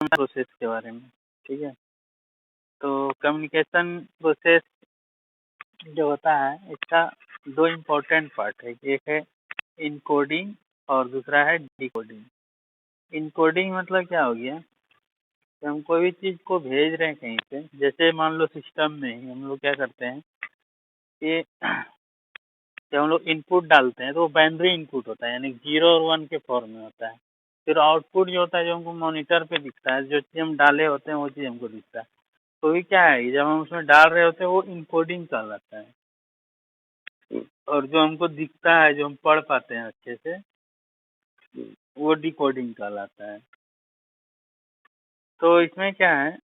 Process के बारे में, ठीक है। तो कम्युनिकेशन प्रोसेस जो होता है इसका 2 इम्पोर्टेंट पार्ट है, एक है इनकोडिंग और दूसरा है डिकोडिंग। इनकोडिंग मतलब क्या हो गया कि हम कोई भी चीज़ को भेज रहे हैं कहीं से, जैसे मान लो सिस्टम में ही हम लोग क्या करते हैं कि जब हम लोग इनपुट डालते हैं तो वो बाइनरी इनपुट होता है, यानी 0 और 1 के फॉर्म में होता है। फिर आउटपुट जो होता है, जो हमको मॉनिटर पे दिखता है, जो चीज़ हम डाले होते हैं वो चीज़ हमको दिखता है। तो ये क्या है, जब हम उसमें डाल रहे होते हैं वो इनकोडिंग कहलाता है, और जो हमको दिखता है, जो हम पढ़ पाते हैं अच्छे से, वो डिकोडिंग कहलाता है। तो इसमें क्या है,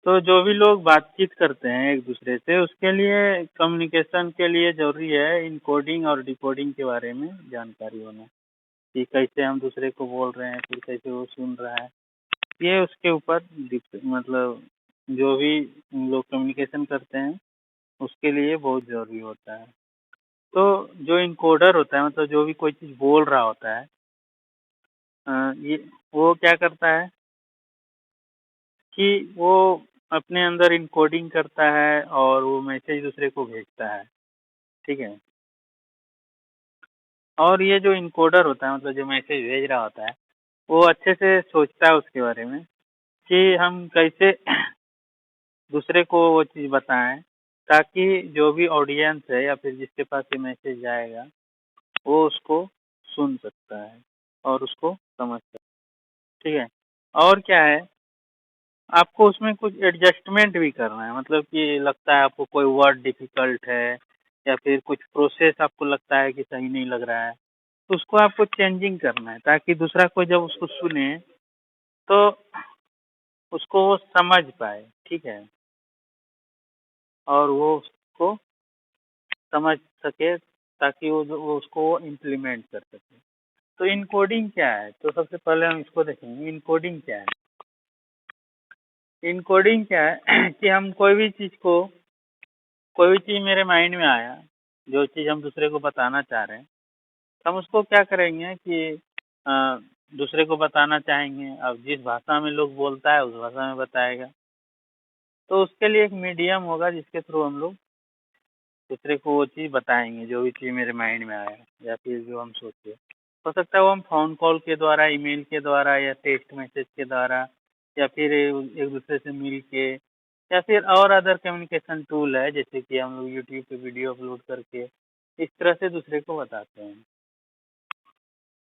तो जो भी लोग बातचीत करते हैं एक दूसरे से, उसके लिए कम्युनिकेशन के लिए ज़रूरी है इनकोडिंग और डिकोडिंग के बारे में जानकारी होना, कि कैसे हम दूसरे को बोल रहे हैं, फिर कैसे वो सुन रहा है। ये उसके ऊपर मतलब जो भी लोग कम्युनिकेशन करते हैं उसके लिए बहुत ज़रूरी होता है। तो जो इनकोडर होता है, मतलब जो भी कोई चीज़ बोल रहा होता है, ये वो क्या करता है कि वो अपने अंदर इनकोडिंग करता है और वो मैसेज दूसरे को भेजता है, ठीक है। और ये जो इनकोडर होता है, मतलब जो मैसेज भेज रहा होता है, वो अच्छे से सोचता है उसके बारे में कि हम कैसे दूसरे को वो चीज़ बताएं, ताकि जो भी ऑडियंस है या फिर जिसके पास ये मैसेज जाएगा वो उसको सुन सकता है और उसको समझ सकता है, ठीक है। और क्या है, आपको उसमें कुछ एडजस्टमेंट भी करना है, मतलब कि लगता है आपको कोई वर्ड डिफ़िकल्ट है या फिर कुछ प्रोसेस आपको लगता है कि सही नहीं लग रहा है, तो उसको आपको चेंजिंग करना है, ताकि दूसरा कोई जब उसको सुने तो उसको वो समझ पाए, ठीक है, और वो उसको समझ सके, ताकि वो उसको इम्प्लीमेंट कर सके। तो इनकोडिंग क्या है, तो सबसे पहले हम इसको देखेंगे इनकोडिंग क्या है। इनकोडिंग क्या है कि हम कोई भी चीज़ मेरे माइंड में आया, जो चीज़ हम दूसरे को बताना चाह रहे हैं, तो हम उसको क्या करेंगे कि दूसरे को बताना चाहेंगे। अब जिस भाषा में लोग बोलता है उस भाषा में बताएगा, तो उसके लिए एक मीडियम होगा जिसके थ्रू हम लोग दूसरे को वो चीज़ बताएंगे, जो भी चीज़ मेरे माइंड में आया या फिर जो हम सोचे। हो सकता है वो हम फ़ोन कॉल के द्वारा, ईमेल के द्वारा या टेक्स्ट मैसेज के द्वारा, या फिर एक दूसरे से मिल के, या फिर और अदर कम्युनिकेशन टूल है, जैसे कि हम लोग यूट्यूब पे वीडियो अपलोड करके इस तरह से दूसरे को बताते हैं।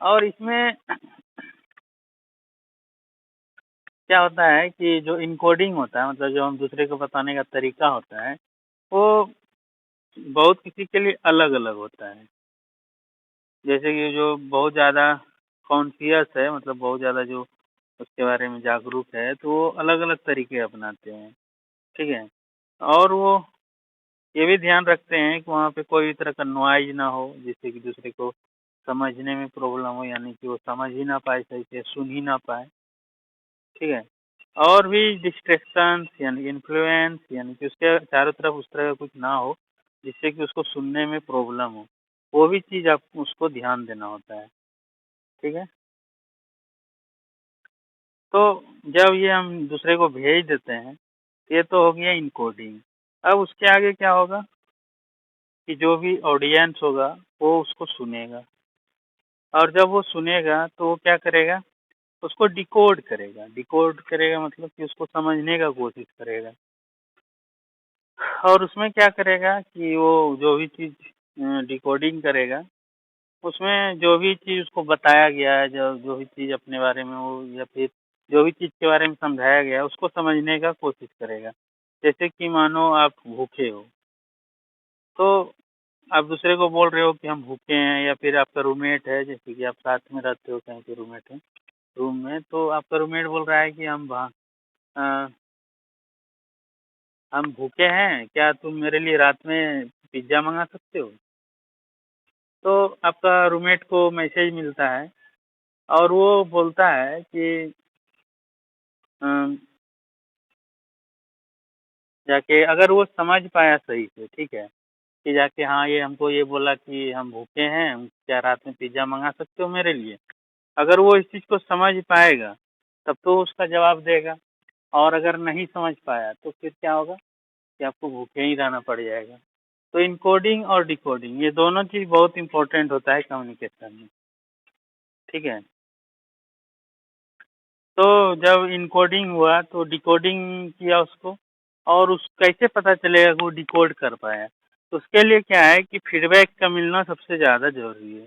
और इसमें क्या होता है कि जो इनकोडिंग होता है, मतलब जो हम दूसरे को बताने का तरीका होता है, वो बहुत किसी के लिए अलग अलग होता है। जैसे कि जो बहुत ज़्यादा कॉन्शियस है, मतलब बहुत ज़्यादा जो उसके बारे में जागरूक है, तो वो अलग अलग तरीके अपनाते हैं, ठीक है। और वो ये भी ध्यान रखते हैं कि वहाँ पे कोई भी तरह का नॉइज़ ना हो, जिससे कि दूसरे को समझने में प्रॉब्लम हो, यानी कि वो समझ ही ना पाए, सही से सुन ही ना पाए, ठीक है। और भी डिस्ट्रैक्शंस यानी इन्फ्लुएंस, यानी कि उसके चारों तरफ उस तरह का कुछ ना हो जिससे कि उसको सुनने में प्रॉब्लम हो, वो भी चीज़ आपको उसको ध्यान देना होता है, ठीक है। तो जब ये हम दूसरे को भेज देते हैं, ये तो हो गया इनकोडिंग। अब उसके आगे क्या होगा कि जो भी ऑडियंस होगा वो उसको सुनेगा, और जब वो सुनेगा तो वो क्या करेगा, उसको डिकोड करेगा। डिकोड करेगा मतलब कि उसको समझने का कोशिश करेगा, और उसमें क्या करेगा कि वो जो भी चीज़ डिकोडिंग करेगा, उसमें जो भी चीज़ उसको बताया गया है, जो जो भी चीज़ अपने बारे में हो या फिर जो भी चीज़ के बारे में समझाया गया है, उसको समझने का कोशिश करेगा। जैसे कि मानो आप भूखे हो, तो आप दूसरे को बोल रहे हो कि हम भूखे हैं, या फिर आपका रूममेट है, जैसे कि आप साथ में रहते हो, कहीं पे रूममेट है रूम में, तो आपका रूममेट बोल रहा है कि अ, हम भूखे हैं, क्या तुम मेरे लिए रात में पिज़्ज़ा मंगा सकते हो? तो आपका रूममेट को मैसेज मिलता है और वो बोलता है कि अ, जाके अगर वो समझ पाया सही से, ठीक है, कि जाके हाँ, ये हमको ये बोला कि हम भूखे हैं, क्या रात में पिज़्ज़ा मंगा सकते हो मेरे लिए? अगर वो इस चीज़ को समझ पाएगा तब तो उसका जवाब देगा, और अगर नहीं समझ पाया तो फिर क्या होगा कि आपको भूखे ही रहना पड़ जाएगा। तो इनकोडिंग और डिकोडिंग ये दोनों चीज़ बहुत इंपॉर्टेंट होता है कम्युनिकेशन में, ठीक है। तो जब इनकोडिंग हुआ तो डिकोडिंग किया उसको, और उस कैसे पता चलेगा कि वो डिकोड कर पाया, तो उसके लिए क्या है कि फीडबैक का मिलना सबसे ज़्यादा ज़रूरी है,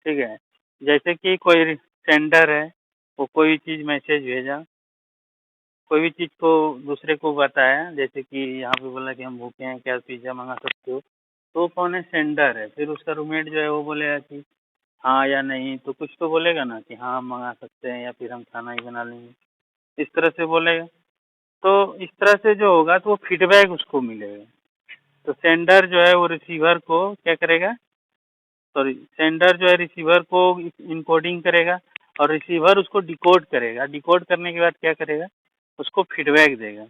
ठीक है। जैसे कि कोई सेंडर है, वो कोई चीज़ मैसेज भेजा, कोई भी चीज़ को दूसरे को बताया, जैसे कि यहाँ पे बोला कि हम भूखे हैं, क्या पिज़्ज़ा मंगा सकते हो, तो कौन है, सेंडर है। फिर उसका रूममेट जो है वो बोलेगा कि हाँ या नहीं, तो कुछ तो बोलेगा ना कि हाँ हम मंगा सकते हैं या फिर हम खाना ही बना लेंगे, इस तरह से बोलेगा। तो इस तरह से जो होगा तो वो फीडबैक उसको मिलेगा। तो सेंडर जो है वो रिसीवर को क्या करेगा, सॉरी, सेंडर जो है रिसीवर को इनकोडिंग करेगा, और रिसीवर उसको डिकोड करेगा। डिकोड करने के बाद क्या करेगा, उसको फीडबैक देगा,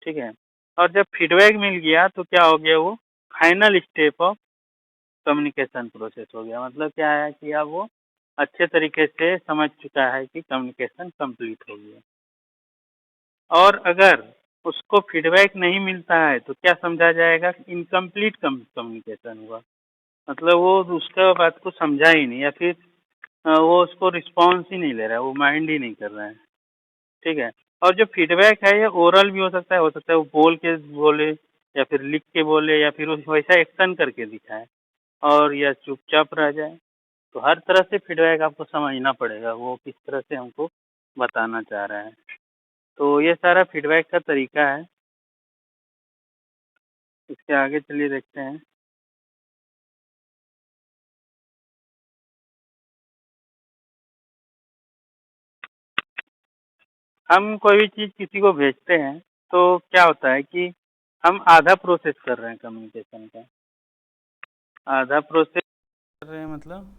ठीक है। और जब फीडबैक मिल गया तो क्या हो गया, वो final step of communication process हो गया। मतलब क्या है कि अब वो अच्छे तरीके से समझ चुका है कि कम्युनिकेशन कंप्लीट हो गया। और अगर उसको फीडबैक नहीं मिलता है तो क्या समझा जाएगा, इनकम्प्लीट कम्युनिकेशन हुआ। मतलब वो उसका बात को समझा ही नहीं, या फिर वो उसको रिस्पॉन्स ही नहीं ले रहा है, वो माइंड ही नहीं कर रहा है, ठीक है। और जो फीडबैक है ये ओरल भी हो सकता है वो बोल के बोले, या फिर लिख के बोले, या फिर वो वैसा एक्शन करके दिखाए, और या चुपचाप रह जाए। तो हर तरह से फीडबैक आपको समझना पड़ेगा, वो किस तरह से हमको बताना चाह रहा है। तो ये सारा फीडबैक का तरीका है। इसके आगे चलिए देखते हैं। हम कोई भी चीज़ किसी को भेजते हैं तो क्या होता है कि हम आधा प्रोसेस कर रहे हैं कम्युनिकेशन का। आधा प्रोसेस कर रहे हैं मतलब